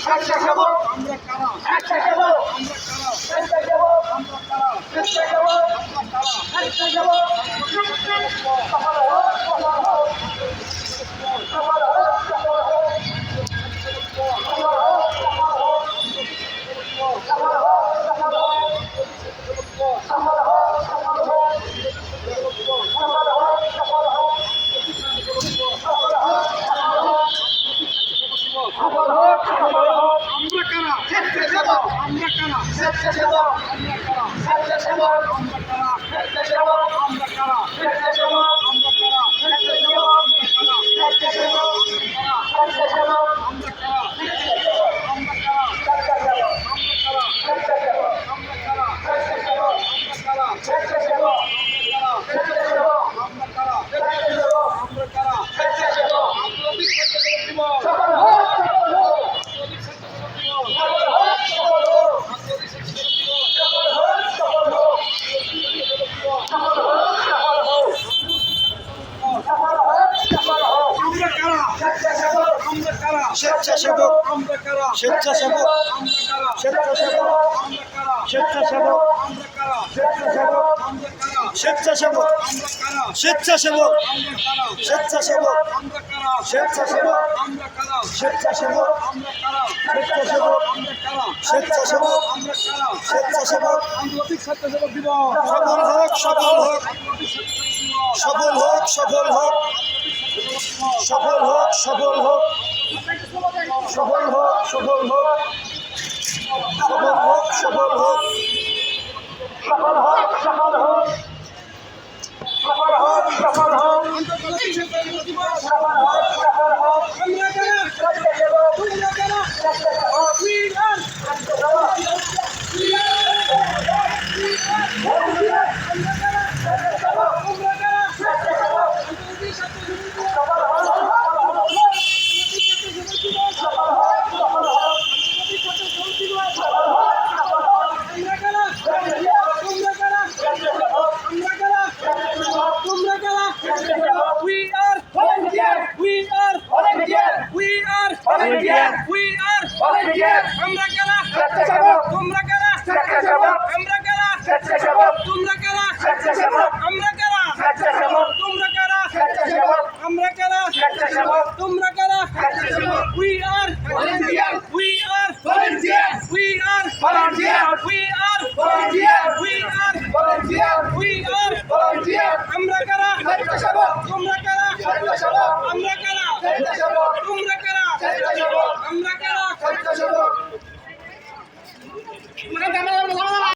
স্বেচ্ছাসেবক আমরা কারা স্বেচ্ছাসেবক আমরা কারা স্বেচ্ছাসেবক আমরা কারা স্বেচ্ছাসেবক আমরা কারা স্বেচ্ছাসেবক সফল হোক সফল হোক সফল হোক সফল হোক সফল হোক সফল হোক সফল হোক সফল হোক সফল হোক সফল হোক সফল হোক সফল হোক সফল হোক সফল হোক আমরা কারা স্বেচ্ছাসেবক আমরা কারা স্বেচ্ছাসেবক আমরা কারা স্বেচ্ছাসেবক আমরা কারা স্বেচ্ছাসেবক আমরা কারা স্বেচ্ছাসেবক আমরা কারা স্বেচ্ছাসেবক স্বেচ্ছাসেবক স্বেচ্ছাসেবক আমরা কারা স্বেচ্ছাসেবক আমরা কারা স্বেচ্ছাসেবক আমরা কারা স্বেচ্ছাসেবক আমরা কারা স্বেচ্ছাসেবক আমরা কারা স্বেচ্ছাসেবক স্বেচ্ছাসেবক আমরা কারা স্বেচ্ছাসেবক আমরা কারা স্বেচ্ছাসেবক আন্তর্জাতিক স্বেচ্ছাসেবক দিবস সফল হোক সফল হোক আন্তর্জাতিক স্বেচ্ছাসেবক দিবস সফল হোক সফল হোক আন্তর্জাতিক স্বেচ্ছাসেবক দিবস সফল হোক সফল হোক সফল হোক সফল হোক সফল হোক সফল হোক আমরা কারা স্বেচ্ছাসেবক আমরা কারা স্বেচ্ছাসেবক আমরা কারা স্বেচ্ছাসেবক আমরা কারা স্বেচ্ছাসেবক আমরা কারা স্বেচ্ছাসেবক আমরা কারা স্বেচ্ছাসেবক আমরা কারা স্বেচ্ছাসেবক আমরা কারা স্বেচ্ছাসেবক আমরা কারা স্বেচ্ছাসেবক আমরা কারা স্বেচ্ছাসেবক আমরা কারা স্বেচ্ছাসেবক আমরা কারা স্বেচ্ছাসেবক আমরা কারা স্বেচ্ছাসেবক আমরা কারা স্বেচ্ছাসেবক আন্তর্জাতিক স্বেচ্ছাসেবক দিবস সফল হোক সফল হোক আন্তর্জাতিক স্বেচ্ছাসেবক দিবস সফল হোক সফল হোক সফল হোক সফল হোক সফল হোক সফল হোক সফল হোক সফল হোক সফল হোক সফল হোক সফল হোক সফল হোক আন্তর্জাতিক স্বেচ্ছাসেবক দিবস সফল হোক সফল হোক আমরা কারা স্বেচ্ছাসেবক তোমরা কারা স্বেচ্ছাসেবক We are তোমরা কারা স্বেচ্ছাসেবক আন্তর্জাতিক স্বেচ্ছাসেবক দিবস সফল হোক সফল হোক সফল হোক আন্তর্জাতিক স্বেচ্ছাসেবক দিবস সফল হোক সফল হোক আমরা কারা তোমরা কারা স্বেচ্ছাসেবক আমরা কারা স্বেচ্ছাসেবক তোমরা কারা স্বেচ্ছাসেবক We are volunteer We are volunteer We are volunteer We are volunteer আমরা কারা স্বেচ্ছাসেবক তোমরা কারা স্বেচ্ছাসেবক আমরা কারা স্বেচ্ছাসেবক তোমরা কারা স্বেচ্ছাসেবক